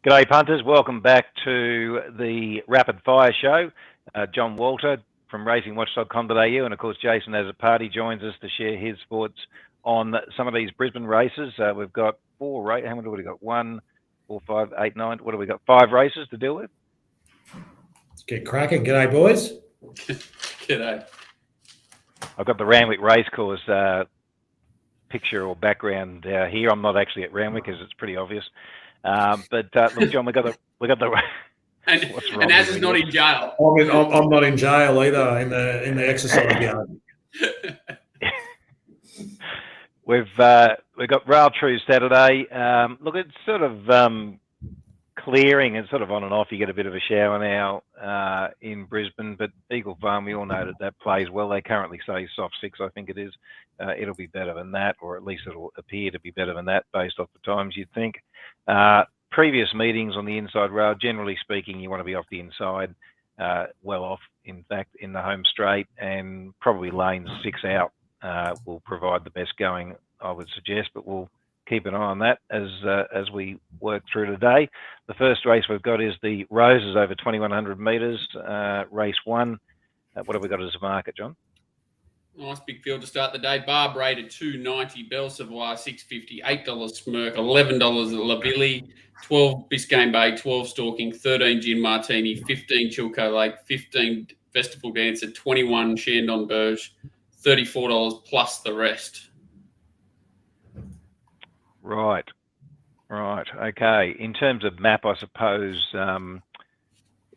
G'day punters, welcome back to the Rapid Fire Show. John Walter from racingwatch.com.au and of course Jason as a party joins us to share his thoughts on some of these Brisbane races. We've got how many do we got? 1, 4, 5, 8, 9. What do we got? 5 races to deal with? Let's get cracking. G'day boys. G'day. I've got the Randwick Racecourse picture or background here. I'm not actually at Randwick because it's pretty obvious. But look, John, we got the. And Az is not in jail. I'm not in jail either in the exercise yard. We've got Rail True Saturday. Look, it's sort of clearing and sort of on and off. You get a bit of a shower now in Brisbane, but Eagle Farm, we all know that plays well. They currently say soft 6, I think it is. It'll be better than that, or at least it'll appear to be better than that based off the times you'd think. Previous meetings on the inside rail, generally speaking, you want to be off the inside, well off, in fact, in the home straight, and probably lanes 6 out will provide the best going, I would suggest, but we'll keep an eye on that as we work through today. The first race we've got is the Roses over 2,100 metres, race 1. What have we got as a market, John? Nice big field to start the day. Barb rated $2.90, Belle Savoie $6.50, $8 Smirk, $11 Lavilli, 12 Biscayne Bay, 12 Stalking, 13 Gin Martini, 15 Chilco Lake, 15 Festival Dancer, 21 Shandon Burge, $34 plus the rest. Right. Okay. In terms of map, I suppose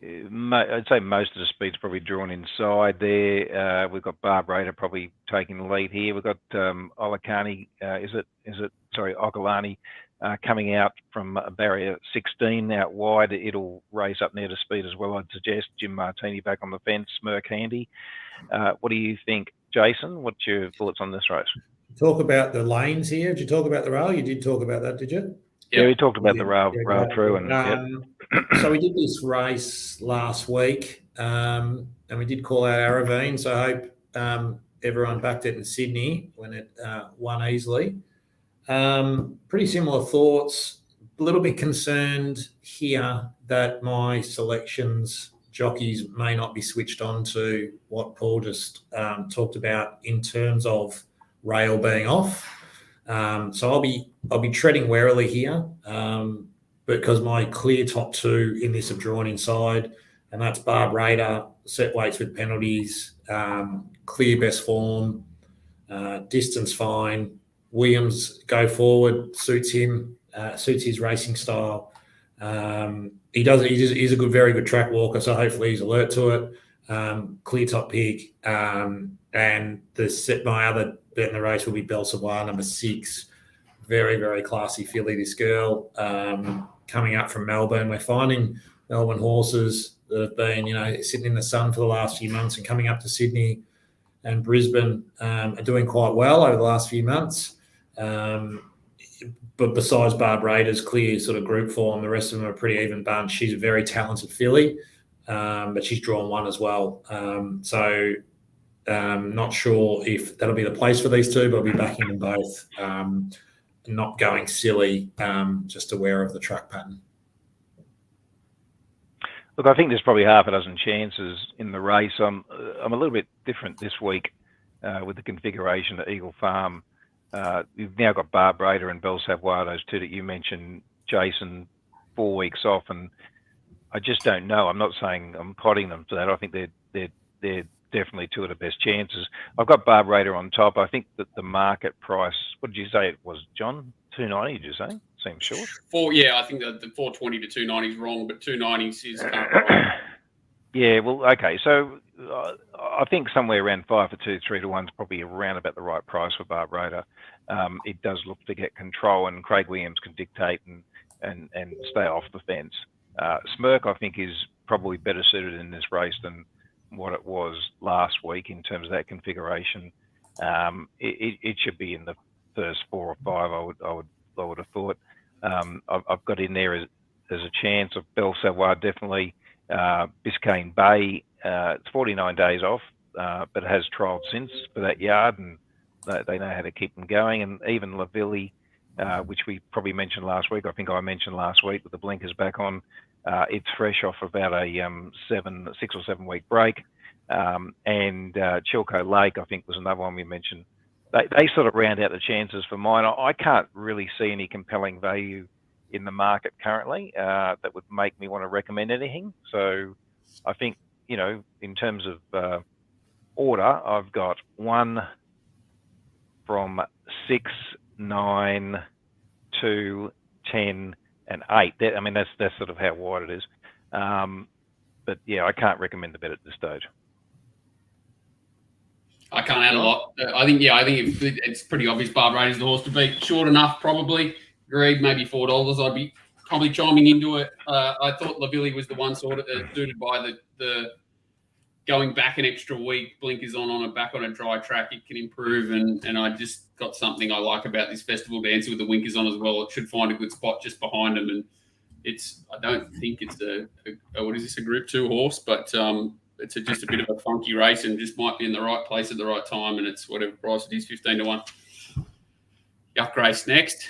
I'd say most of the speed's probably drawn inside there. We've got Barb Raider probably taking the lead here. We've got Okalani, Okalani coming out from barrier 16 out wide. It'll race up near to speed as well, I'd suggest. Jim Martini back on the fence, Smirk handy. What do you think, Jason? What's your thoughts on this race? Talk about the lanes here. Did you talk about the rail? You did talk about that, did you? Yeah, we talked about the rail through. So we did this race last week, and we did call out Aravine. So I hope everyone backed it in Sydney when it won easily. Pretty similar thoughts. A little bit concerned here that my selections jockeys may not be switched on to what Paul just talked about in terms of rail being off. So I'll be treading warily here because my clear top 2 in this have drawn inside, and that's Barb Raider, set weights with penalties, clear best form, distance fine. Williams go forward, suits him, suits his racing style. He's a very good track walker, so hopefully he's alert to it. Clear top pick, and my other bet in the race will be Belle Savoie, number 6. Very, very classy filly, this girl, coming up from Melbourne. We're finding Melbourne horses that have been, sitting in the sun for the last few months and coming up to Sydney and Brisbane are doing quite well over the last few months. But besides Barb Raider's clear sort of group form, the rest of them are a pretty even bunch. She's a very talented filly, but she's drawn 1 as well. Not sure if that'll be the place for these two, but I'll be backing them both. Not going silly, just aware of the track pattern. Look, I think there's probably half a dozen chances in the race. I'm a little bit different this week with the configuration at Eagle Farm. You've now got Barb Raider and Belle Savoie, those 2 that you mentioned, Jason, 4 weeks off, and I just don't know. I'm not saying I'm potting them for that. I think they're definitely 2 of the best chances. I've got Barb Raider on top. I think that the market price, what did you say it was, John? 290, did you say? Seems short. I think the 420 to 290 is wrong, but 290 is right. Yeah, well, okay. So I think somewhere around 5 for 2, 3 to 1 is probably around about the right price for Barb Raider. It does look to get control, and Craig Williams can dictate and stay off the fence. Smirk, I think, is probably better suited in this race than what it was last week in terms of that configuration. It should be in the first 4 or 5. I would have thought. I've got in there as a chance of Belle Savoie, definitely. Biscayne Bay, it's 49 days off, but it has trialled since for that yard, and they know how to keep them going. And even Lavilli which we probably mentioned last week. I think I mentioned last week with the blinkers back on. It's fresh off about a 6 or 7 week break. And Chilco Lake, I think, was another one we mentioned. They sort of round out the chances for mine. I can't really see any compelling value in the market currently that would make me want to recommend anything. So I think, in terms of order, I've got 1 from 6, 9, 2, 10, and 8. That's sort of how wide it is. But yeah, I can't recommend the bet at this stage. I can't add a lot. I think it's pretty obvious. Barb Raider's the horse to beat. Short enough, probably. Agreed. Maybe $4. I'd be probably chiming into it. I thought Lavilli was the one sort of suited by the going back an extra week. Blinkers on a dry track. It can improve, and I just got something I like about this Festival Dancer with the winkers on as well. It should find a good spot just behind him, and I don't think it's a Group 2 horse, but it's just a bit of a funky race and just might be in the right place at the right time, and it's whatever price it is, 15-1. Yuck race next.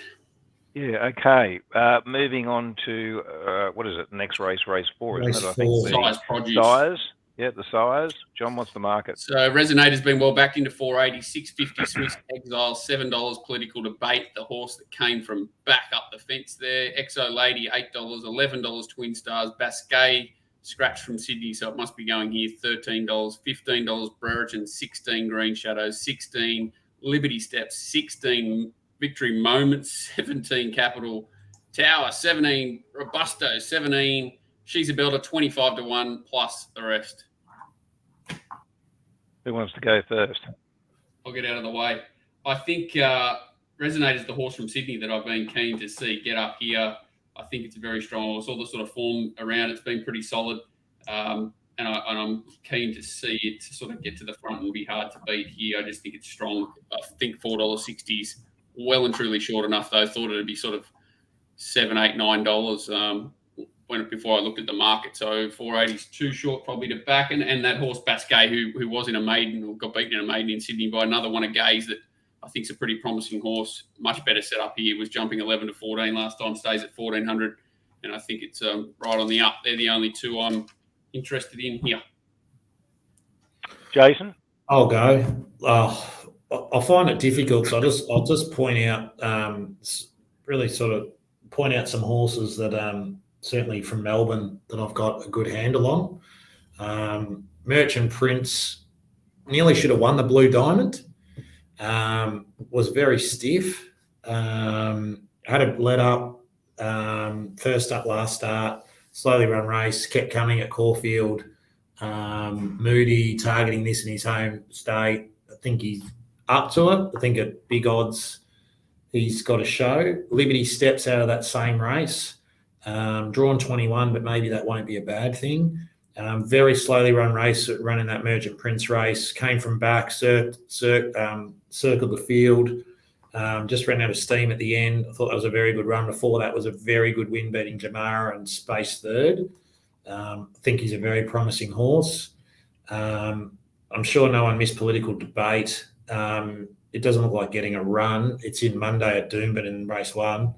Yeah, okay. Moving on to, what is it? Next race 4, isn't it? I think. Size Produce. Sires. Yeah, the Sires. John, what's the market? So Resonator's been well backed into 480, 650 Swiss Exile, $7 Political Debate, the horse that came from back up the fence there. Exo Lady, $8, $11 Twin Stars, Basquet, scratch from Sydney, so it must be going here, $13, $15 Brereton, 16 Green Shadows, 16 Liberty Steps, 16 Victory Moments, 17 Capital Tower, 17 Robusto, 17 She's a Builder, 25-1 plus the rest. Who wants to go first? I'll get out of the way. I think Resonator's the horse from Sydney that I've been keen to see get up here. I think it's a very strong horse. All the sort of form around it's been pretty solid. And I'm keen to see it to sort of get to the front and be hard to beat here. I just think it's strong. I think $4.60 is well and truly short enough, though. I thought it would be sort of $7, $8, $9 before I looked at the market. So 480 is too short probably to back. And that horse Basquet, who was in a maiden or got beaten in a maiden in Sydney by another one of Gay's that I think is a pretty promising horse. Much better set up here. Was jumping 11 to 14 last time, stays at 1400. And I think it's right on the up. They're the only two I'm interested in here. Jason? I'll go. I find it difficult, so I'll just point out, really sort of point out some horses that certainly from Melbourne that I've got a good handle on. Merchant Prince nearly should have won the Blue Diamond. Was very stiff. Had a let up. First up, last start. Slowly run race. Kept coming at Caulfield. Moody targeting this in his home state. I think he's up to it. I think at big odds he's got a show. Liberty Steps out of that same race. Drawn 21, but maybe that won't be a bad thing. Very slowly run race, running that Merchant Prince race. Came from back, circled the field. Just ran out of steam at the end. I thought that was a very good run. Before that was a very good win, beating Jamara and Space third. I think he's a very promising horse. I'm sure no one missed Political Debate. It doesn't look like getting a run. It's in Monday at Doomben in race 1.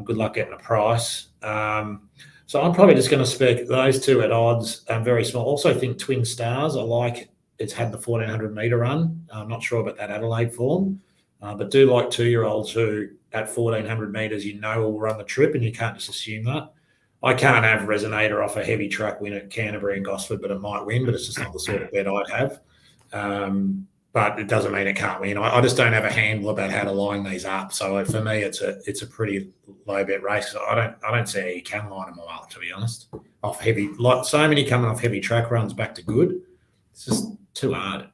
Good luck getting a price. So I'm probably just going to spec those two at odds. Very small. Also think Twin Stars. I like it's had the 1400 metre run. I'm not sure about that Adelaide form, but do like 2-year-olds who at 1400 metres will run the trip, and you can't just assume that. I can't have Resonator off a heavy track win at Canterbury and Gosford, but it might win, but it's just not the sort of bet I'd have. But it doesn't mean it can't win. I just don't have a handle about how to line these up. So for me, it's a pretty low bet race. I don't see how you can line them all up, to be honest. Off heavy, like so many coming off heavy track runs back to good. It's just too hard.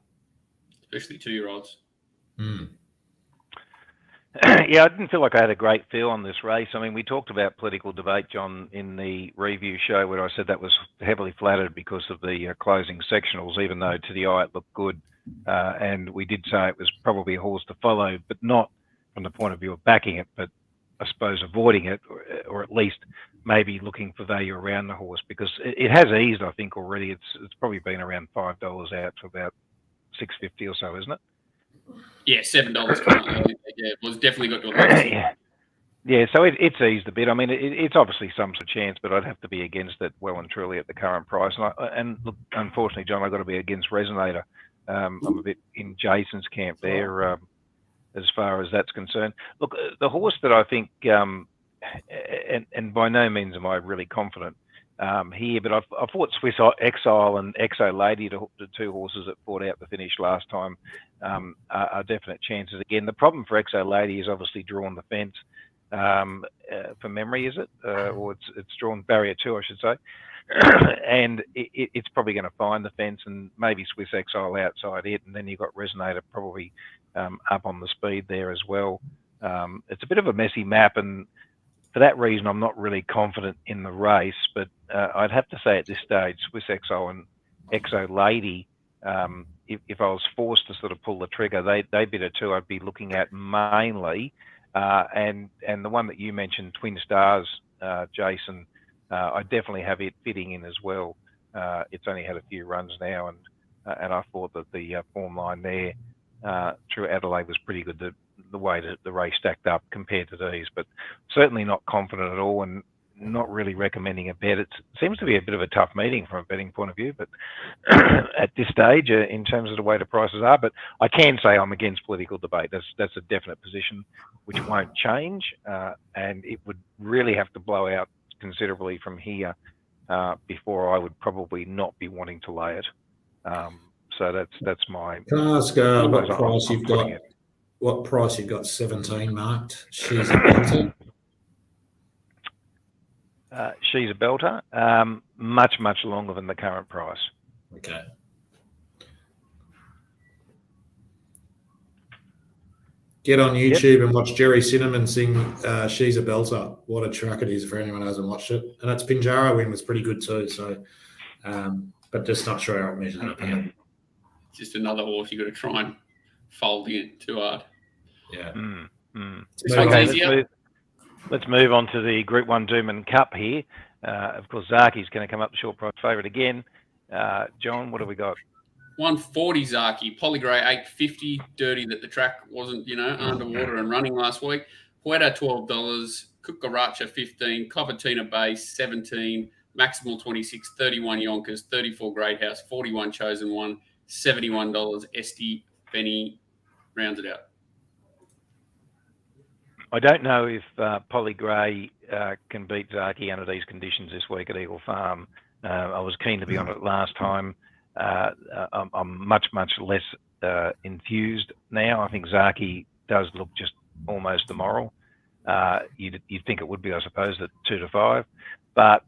Especially 2-year-olds. Yeah, I didn't feel like I had a great feel on this race. I mean, we talked about Political Debate, John, in the review show where I said that was heavily flattered because of the closing sectionals, even though to the eye it looked good. And we did say it was probably a horse to follow, but not from the point of view of backing it, but I suppose avoiding it, or at least maybe looking for value around the horse, because it has eased, I think, already. It's probably been around $5 out to about $6.50 or so, isn't it? Yeah, $7 currently. Yeah, it was definitely got to a Yeah. Yeah, so it's eased a bit. I mean, it's obviously some sort of chance, but I'd have to be against it well and truly at the current price. And look, unfortunately, John, I've got to be against Resonator. I'm a bit in Jason's camp there as far as that's concerned. Look, the horse that I think, and by no means am I really confident here, but I thought Swiss Exile and Exo Lady, the two horses that fought out the finish last time, are definite chances. Again, the problem for Exo Lady is obviously drawn the fence. For memory, is it? Or it's drawn barrier 2, I should say. And it's probably going to find the fence and maybe Swiss Exile outside it. And then you've got Resonator probably up on the speed there as well. It's a bit of a messy map. And for that reason, I'm not really confident in the race. But I'd have to say at this stage, Swiss Exile and Exo Lady, if I was forced to sort of pull the trigger, they'd be the two I'd be looking at mainly. And the one that you mentioned, Twin Stars, Jason, I definitely have it fitting in as well. It's only had a few runs now, and I thought that the form line there through Adelaide was pretty good. The way that the race stacked up compared to these, but certainly not confident at all, and not really recommending a bet. It seems to be a bit of a tough meeting from a betting point of view, but at this stage, in terms of the way the prices are. But I can say I'm against political debate. That's a definite position which won't change, and it would really have to blow out considerably from here before I would probably not be wanting to lay it. So that's my. Can I ask what price you've got? What price you've got 17 marked? She's a belter. She's a belter. Much longer than the current price. Okay. Get on YouTube and watch Jerry Cinnamon sing She's a Belter. What a track it is for anyone who hasn't watched it. And that's Pinjarra win was pretty good too. So, but just not sure how it measures up here. Just another horse you got to try and fold in too hard. Yeah. Okay, let's move on to the Group 1 Doomben Cup here. Of course, Zaki's going to come up the short price favourite again. John, what have we got? 140 Zaki, Polygrey 850, dirty that the track wasn't, underwater and running last week. Hueta $12, Kukaracha 15, Covertina Base 17, Maximal 26, 31 Yonkers, 34 Great House, 41 Chosen One, $71. Esty Benny rounds it out. I don't know if Polygrey can beat Zaki under these conditions this week at Eagle Farm. I was keen to be on it last time. I'm much less enthused now. I think Zaki does look just almost immoral. You'd think it would be, I suppose, at 2 to 5, but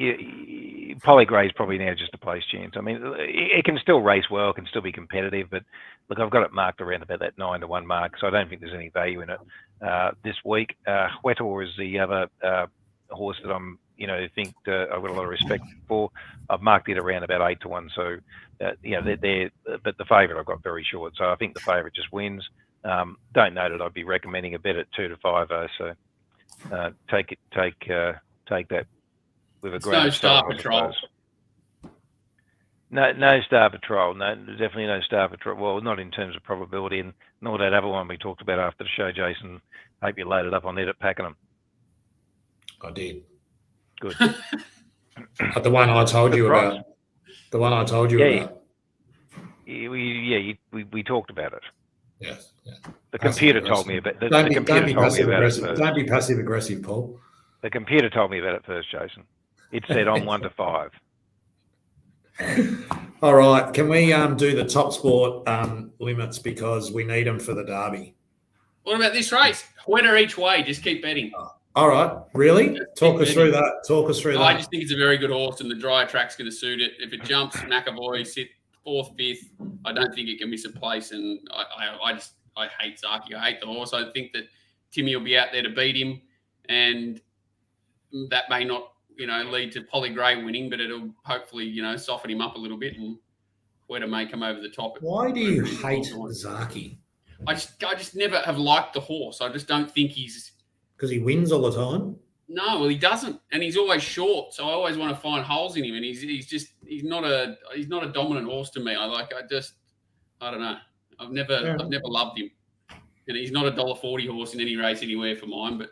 Polygrey is probably now just a place chance. I mean, it can still race well, it can still be competitive, but look, I've got it marked around about that 9 to 1 mark, so I don't think there's any value in it this week. Huetor is the other horse that I'm, think I've got a lot of respect for. I've marked it around about 8 to 1, so but the favourite I've got very short, so I think the favourite just wins. Don't know that I'd be recommending a bet at 2 to 5 though, so take that with a grain of salt. No Star Patrol. No Star Patrol. No, definitely no Star Patrol. Well, not in terms of probability, and nor that other one we talked about after the show, Jason. Hope you loaded up on it at Pakenham. I did. Good. But the one I told you about. The one I told you about. We talked about it. Yes. Yeah. The computer told me about it. Don't be passive aggressive, Paul. The computer told me about it first, Jason. It said on 1 to 5. All right. Can we do the top sport limits because we need them for the Derby? What about this race? Winner each way. Just keep betting. All right. Really? Talk us through that. I just think it's a very good horse, and the drier track's going to suit it. If it jumps, McAvoy sit 4th, 5th. I don't think it can miss a place, and I hate Zaki. I hate the horse. I think that Timmy will be out there to beat him, and that may not, lead to Polygrey winning, but it'll hopefully, soften him up a little bit, and Hueta may come over the top. Why do you hate Zaki? I just never have liked the horse. I just don't think he's... Because he wins all the time? No, well, he doesn't, and he's always short. So I always want to find holes in him, and he's not a dominant horse to me. I don't know. I've never loved him, and he's not a $1.40 horse in any race anywhere for mine. But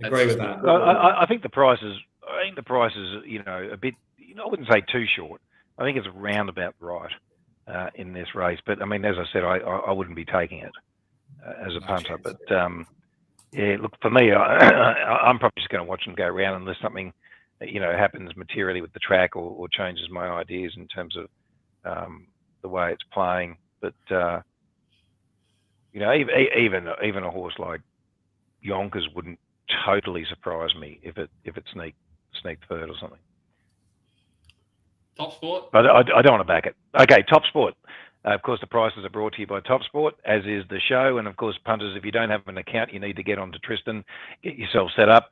Agree with that. I think the price is. A bit. I wouldn't say too short. I think it's around about right in this race. But I mean, as I said, I wouldn't be taking it as a punter. But yeah, look, for me, I'm probably just going to watch them go around unless something happens materially with the track or changes my ideas in terms of the way it's playing. But even a horse like Yonkers wouldn't totally surprise me if it sneaked third or something. Top Sport? But I don't want to back it. Okay, Top Sport. Of course, the prices are brought to you by Top Sport, as is the show. And of course, punters, if you don't have an account, you need to get onto Tristan, get yourself set up.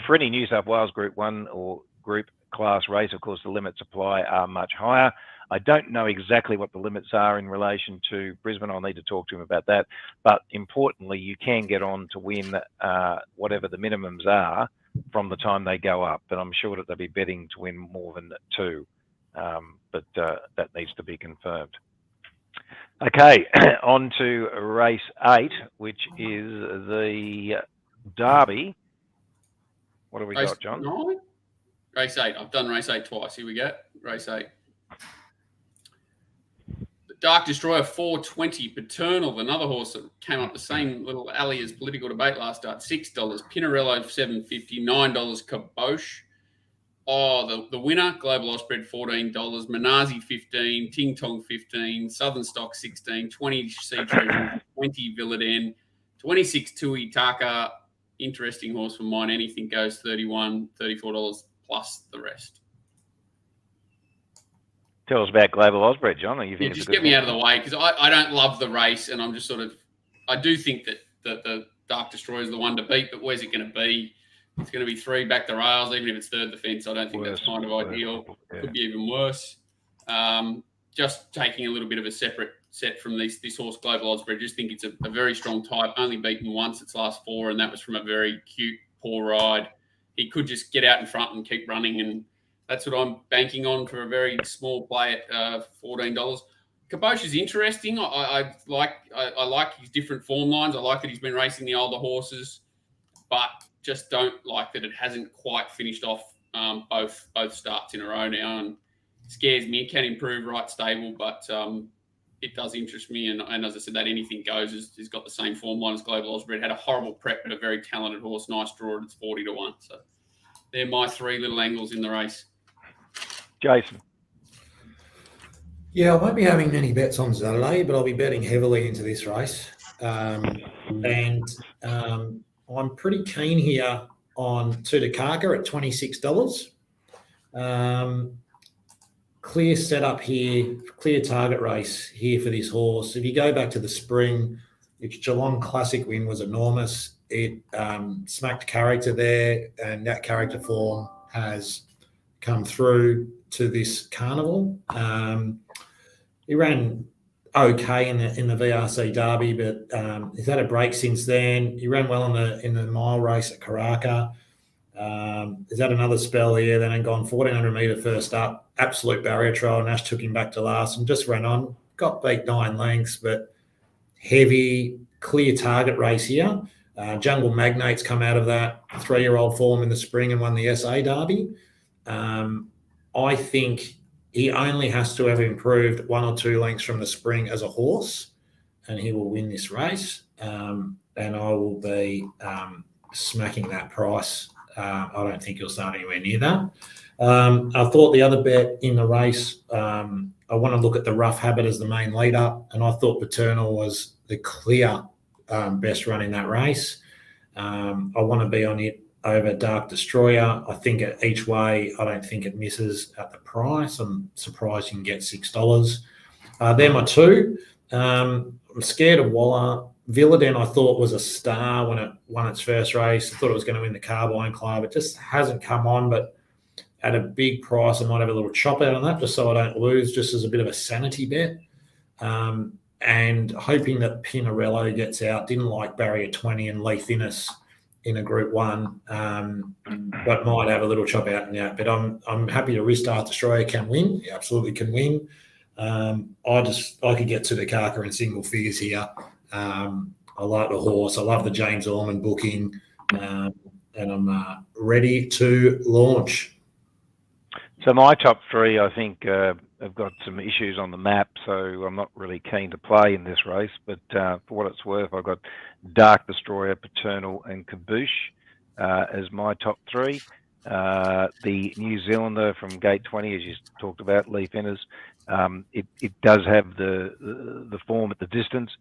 For any New South Wales Group 1 or Group Class race, of course, the limits apply are much higher. I don't know exactly what the limits are in relation to Brisbane. I'll need to talk to him about that. But importantly, you can get on to win whatever the minimums are from the time they go up. But I'm sure that they'll be betting to win more than 2. But that needs to be confirmed. Okay, on to race 8, which is the Derby. What have we got, John? 9? Race 8. I've done race 8 twice. Here we go. Race 8. The Dark Destroyer 420. Paternal, another horse that came up the same little alley as Political Debate last start, $6. Pinarello $7.50, $9 Kabosh. Oh, the winner, Global Ospread, $14. Manazi, $15. Ting Tong, $15. Southern Stock, $16. 20 Sea Treasure, 20 Villaden, 26 Tui Taka. Interesting horse for mine. Anything goes, $31, $34 plus the rest. Tell us about Global Ospread, John. Just get me out of the way because I don't love the race, and I'm just I do think that the Dark Destroyer is the one to beat, but where's it going to be? It's going to be 3 back the rails, even if it's third the fence. I don't think that's kind of ideal. Yeah. Could be even worse. Just taking a little bit of a separate set from this horse, Global Ospread. Just think it's a very strong type. Only beaten once its last 4, and that was from a very cute, poor ride. He could just get out in front and keep running, and that's what I'm banking on for a very small play at $14. Kabosh is interesting. I like his different form lines. I like that he's been racing the older horses, but just don't like that it hasn't quite finished off both starts in a row now, and scares me. It can improve right stable, but it does interest me. And as I said, that anything goes has got the same form line as Global Ospread. Had a horrible prep, but a very talented horse. Nice draw. It's 40-1. So they're my 3 little angles in the race. Jason. Yeah, I won't be having many bets on Saturday, but I'll be betting heavily into this race. I'm pretty keen here on Tutakaka at $26. Clear setup here, clear target race here for this horse. If you go back to the spring, its Geelong Classic win was enormous. It smacked character there, and that character form has come through to this carnival. He ran okay in the VRC Derby, but he's had a break since then. He ran well in the mile race at Karaka. He's had another spell here, then gone 1,400 metre first up, absolute barrier trial. Nash took him back to last and just ran on. Got beat 9 lengths, but heavy, clear target race here. Jungle Magnate's come out of that 3-year-old form in the spring and won the SA Derby. I think he only has to have improved 1 or 2 lengths from the spring as a horse, and he will win this race. And I will be smacking that price. I don't think he'll start anywhere near that. I thought the other bet in the race, I want to look at the Rough Habit as the main leader, and I thought Paternal was the clear best run in that race. I want to be on it over Dark Destroyer. I think at each way, I don't think it misses at the price. I'm surprised you can get $6. They're my 2. I'm scared of Waller. Villaden, I thought, was a star when it won its first race. I thought it was going to win the Carbine Club. It just hasn't come on, but at a big price, I might have a little chop out on that just so I don't lose, just as a bit of a sanity bet. And hoping that Pinarello gets out. Didn't like Barrier 20 and Lee Finnis in a Group 1, but might have a little chop out in that. But I'm happy to risk Dark Destroyer can win. He absolutely can win. I could get to the Tutakaka in single figures here. I like the horse. I love the James Orman booking. and I'm ready to launch. So my top three, I think, have got some issues on the map, so I'm not really keen to play in this race. But for what it's worth, I've got Dark Destroyer, Paternal, and Caboose as my top three. The New Zealander from Gate 20, as you talked about, Leaf Inners, it does have the form at the distance,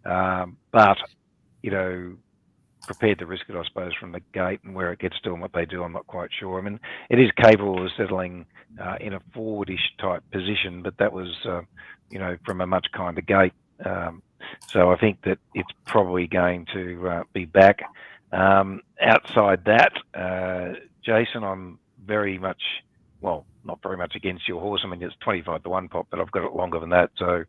but prepared to risk it, I suppose, from the gate, and where it gets to and what they do, I'm not quite sure. I mean, it is capable of settling in a forwardish type position, but that was, from a much kinder gate. So I think that it's probably going to be back. Outside that, Jason, I'm very much, well, not very much against your horse. I mean, it's 25 to 1 pop, but I've got it longer than that. So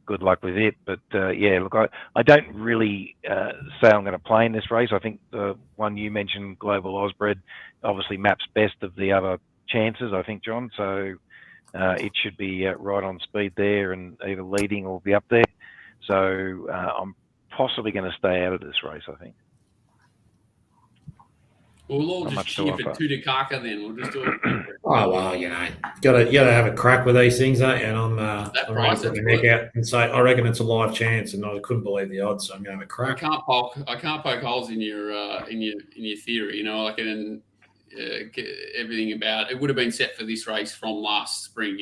good luck with it. But look, I don't really say I'm going to play in this race. I think the one you mentioned, Global Osbred, obviously maps best of the other chances, I think, John. So it should be right on speed there and either leading or be up there. So I'm possibly going to stay out of this race, I think. We'll all just cheer for Tudakaka then. We'll just do it. Oh well, you gotta have a crack with these things, eh? And I'm ready to put my neck out and say I reckon it's a live chance, and I couldn't believe the odds, so I'm gonna have a crack. I can't poke holes in your theory, like everything about it would have been set for this race from last spring.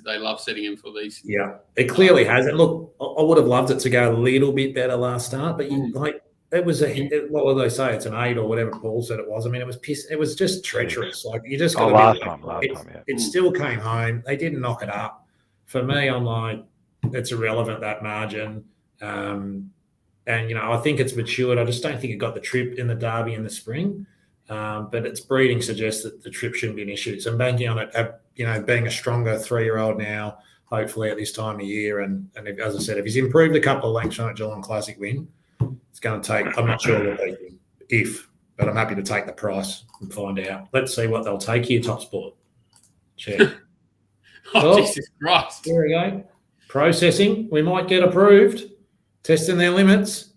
They love setting him for these. Yeah, it clearly hasn't. Look, I would have loved it to go a little bit better last start, but it was what would they say? It's an 8 or whatever Paul said it was. I mean, it was it was just treacherous. Like you just got last time, yeah. It still came home. They didn't knock it up. For me, I'm like, it's irrelevant, that margin. And I think it's matured. I just don't think it got the trip in the Derby in the spring. But its breeding suggests that the trip shouldn't be an issue. So I'm banking on it, being a stronger 3-year-old now, hopefully at this time of year. And as I said, if he's improved a couple of lengths on a Geelong Classic win, it's going to take, I'm not sure but I'm happy to take the price and find out. Let's see what they'll take here, Top Sport. Check. Jesus Christ. Here we go. Processing. We might get approved. Testing their limits.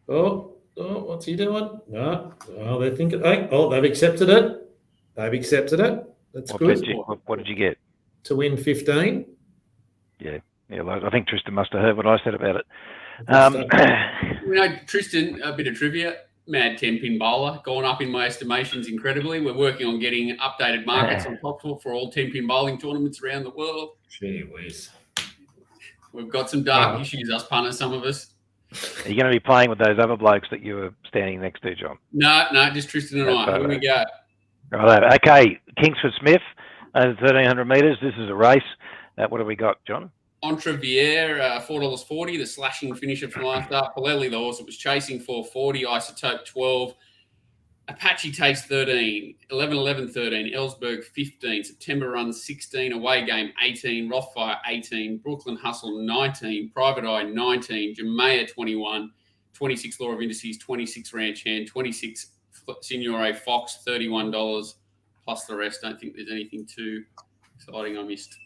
Oh, what's he doing? Oh, they're thinking, they've accepted it. That's good. What did you get? To win 15. Yeah, I think Tristan must have heard what I said about it. Tristan, a bit of trivia, mad 10-pin bowler, gone up in my estimations incredibly. We're working on getting updated markets on Top Sport for all 10-pin bowling tournaments around the world. Gee whiz. We've got some dark issues, us punters, some of us. Are you going to be playing with those other blokes that you were standing next to, John? No, just Tristan and I. Here we go. Right, okay, Kingsford Smith, 1,300 metres. This is a race. What have we got, John? Entrevier, $4.40, the slashing finisher from last start. Palelli, the horse that was chasing, $4.40. Isotope, 12. Apache takes 13. 11, 13. Ellsberg, 15. September runs 16. Away game, 18. Rothfire, 18. Brooklyn Hustle, 19. Private Eye, 19. Jamea, 21. 26, Law of Indices, 26, Ranch Hand, 26, Signore Fox, $31, plus the rest. Don't think there's anything too exciting I missed.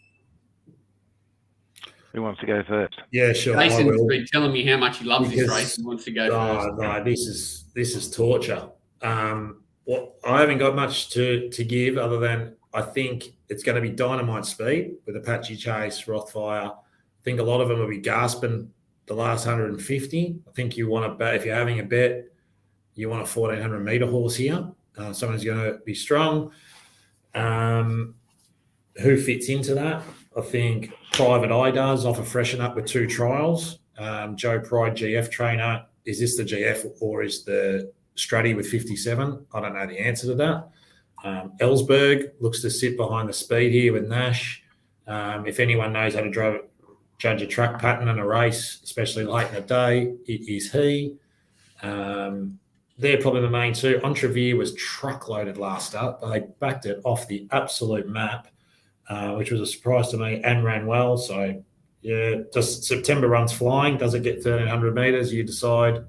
Who wants to go first? Yeah, sure. Jason's been telling me how much he loves this race and wants to go first. No, this is torture. Well, I haven't got much to give other than I think it's going to be dynamite speed with Apache Chase, Rothfire. I think a lot of them will be gasping the last 150. I think you want to bet, if you're having a bet, you want a 1,400 metre horse here. Someone's going to be strong. Who fits into that? I think Private Eye does off a freshen up with 2 trials. Joe Pride, GF trainer. Is this the GF or is the Stratty with 57? I don't know the answer to that. Ellsberg looks to sit behind the speed here with Nash. If anyone knows how to judge a track pattern in a race, especially late in the day, it is he. They're probably the main two. Entrevier was truck-loaded last start, but they backed it off the absolute map, which was a surprise to me, and ran well. So, yeah, just September runs flying. Does it get 1,300 metres? You decide.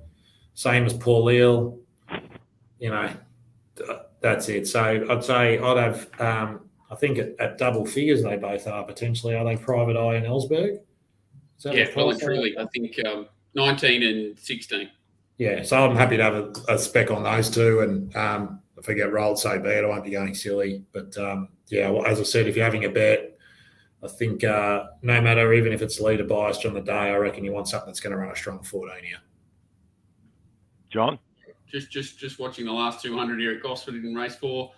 Same as Paul Eel. That's it. So I'd say I'd have, I think at double figures they both are potentially. Are they Private Eye and Ellsberg? Yeah, well and truly. I think 19 and 16. Yeah, so I'm happy to have a spec on those two, and if I get rolled, so be it. I won't be going silly. But yeah, well, as I said, if you're having a bet, I think no matter, even if it's leader biased on the day, I reckon you want something that's going to run a strong 14 here. John? Just watching the last 200 here at Gosford in race 4.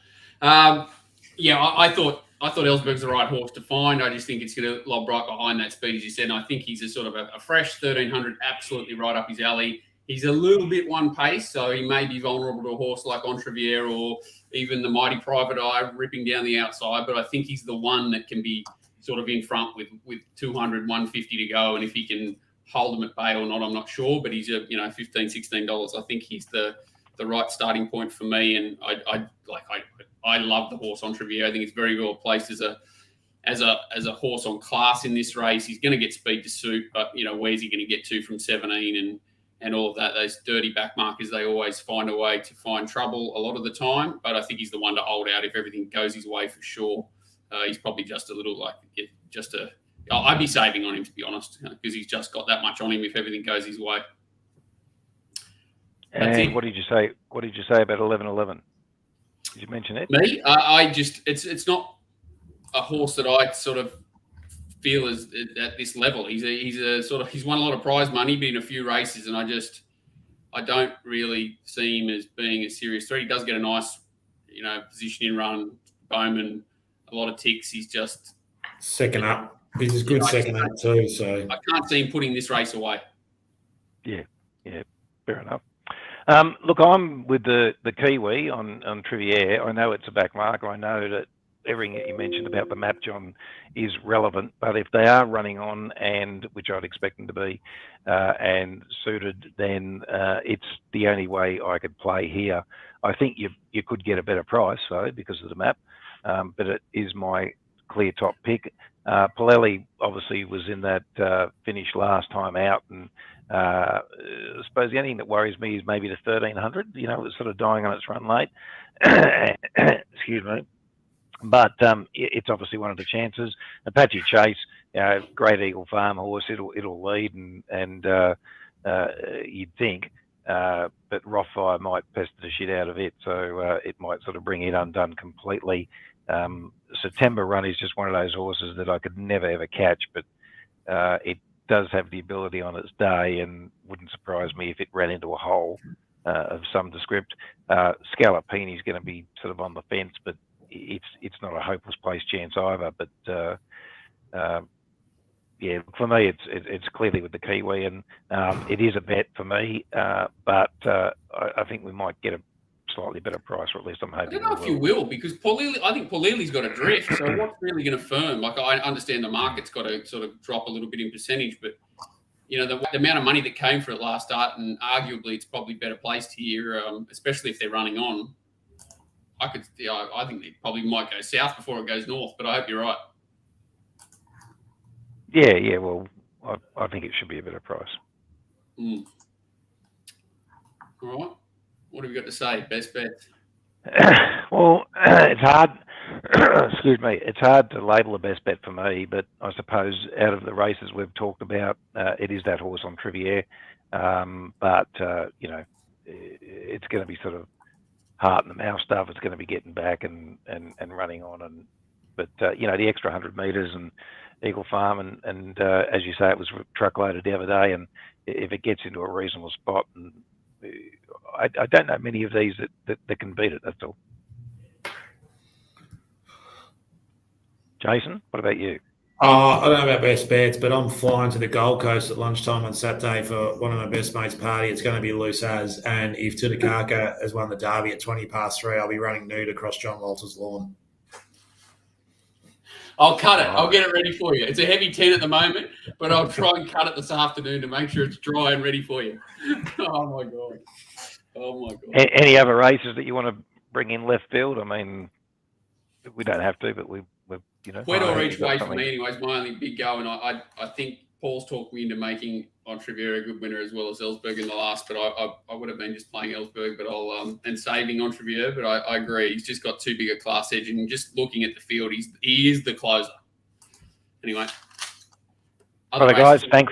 Yeah, I thought Ellsberg's the right horse to find. I just think it's going to lob right behind that speed, as you said. And I think he's a sort of a fresh 1300, absolutely right up his alley. He's a little bit one pace, so he may be vulnerable to a horse like Entrevier or even the Mighty Private Eye ripping down the outside. But I think he's the one that can be sort of in front with 200, 150 to go. And if he can hold him at bay or not, I'm not sure. But he's $15, $16. I think he's the right starting point for me. And I love the horse Entrevier. I think it's very well placed as a horse on class in this race. He's going to get speed to suit, but where's he going to get to from 17 and all of that? Those dirty back markers, they always find a way to find trouble a lot of the time. But I think he's the one to hold out if everything goes his way for sure. He's probably just a little I'd be saving on him, to be honest, because he's just got that much on him if everything goes his way. And what did you say? What did you say about 11-11? Did you mention it? Me? It's not a horse that I sort of feel is at this level. He's won a lot of prize money, been in a few races, and I don't really see him as being a serious threat. He does get a nice, positioning run. Bowman, a lot of ticks. He's just second up. He's a good second up too. So I can't see him putting this race away. Yeah, fair enough. Look, I'm with the Kiwi on Trivier. I know it's a back marker. I know that everything that you mentioned about the map, John, is relevant. But if they are running on, and which I'd expect them to be, and suited, then it's the only way I could play here. I think you could get a better price, though, because of the map. But it is my clear top pick. Polelli obviously was in that finish last time out, and I suppose the only thing that worries me is maybe the 1300. It's sort of dying on its run late. Excuse me. But it's obviously one of the chances. Apache Chase, Great Eagle Farm horse, it'll lead, and you'd think. But Rothfire might pester the shit out of it, so it might sort of bring it undone completely. September Run is just one of those horses that I could never ever catch, but it does have the ability on its day, and wouldn't surprise me if it ran into a hole of some descript. Scalapini is going to be sort of on the fence, but it's not a hopeless place chance either. But yeah, for me, it's clearly with the Kiwi, and it is a bet for me. But I think we might get a slightly better price, or at least I'm hoping. I don't know if you will, because I think Polilli's got a drift. So what's really going to firm? Like, I understand the market's got to sort of drop a little bit in percentage, but the amount of money that came for it last start, and arguably it's probably better placed here, especially if they're running on. I think they probably might go south before it goes north, but I hope you're right. Yeah. Well, I think it should be a better price. All right. What have you got to say? Best bets? Well, it's hard. Excuse me. It's hard to label a best bet for me, but I suppose out of the races we've talked about, it is that horse on Trivier. But it's going to be sort of heart in the mouth stuff. It's going to be getting back and running on, but the extra 100 metres and Eagle Farm, and as you say, it was truck loaded the other day, and if it gets into a reasonable spot, and I don't know many of these that can beat it. That's all. Jason, what about you? I don't know about best bets, but I'm flying to the Gold Coast at lunchtime on Saturday for one of my best mates' party. It's going to be loose as, and if Tutakaka has won the Derby at 3:20, I'll be running nude across John Walter's lawn. I'll cut it. I'll get it ready for you. It's a heavy 10 at the moment, but I'll try and cut it this afternoon to make sure it's dry and ready for you. Oh my God. Any other races that you want to bring in left field? I mean, we don't have to, but we've Puerto each way for me, anyways. My only big go, and I think Paul's talked me into making Entrevier a good winner as well as Ellsberg in the last. But I would have been just playing Ellsberg, but and saving Entrevier. But I agree, he's just got too big a class edge, and just looking at the field, he is the closer. Anyway, all right, guys, thanks.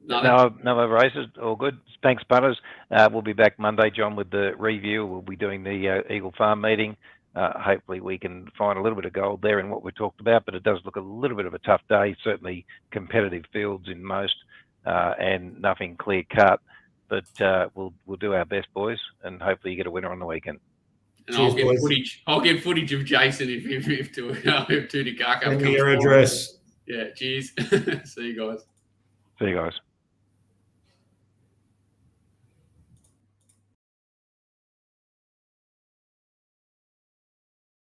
No, No other races. All good. Thanks, Punters. We'll be back Monday, John, with the review. We'll be doing the Eagle Farm meeting. Hopefully we can find a little bit of gold there in what we talked about, but it does look a little bit of a tough day. Certainly competitive fields in most, and nothing clear cut. But we'll do our best, boys, and hopefully you get a winner on the weekend. and Cheers, I'll get boys. footage. I'll get footage of Jason if Tutikaka Send me comes your forward. address. Yeah, cheers. See you guys. See you guys.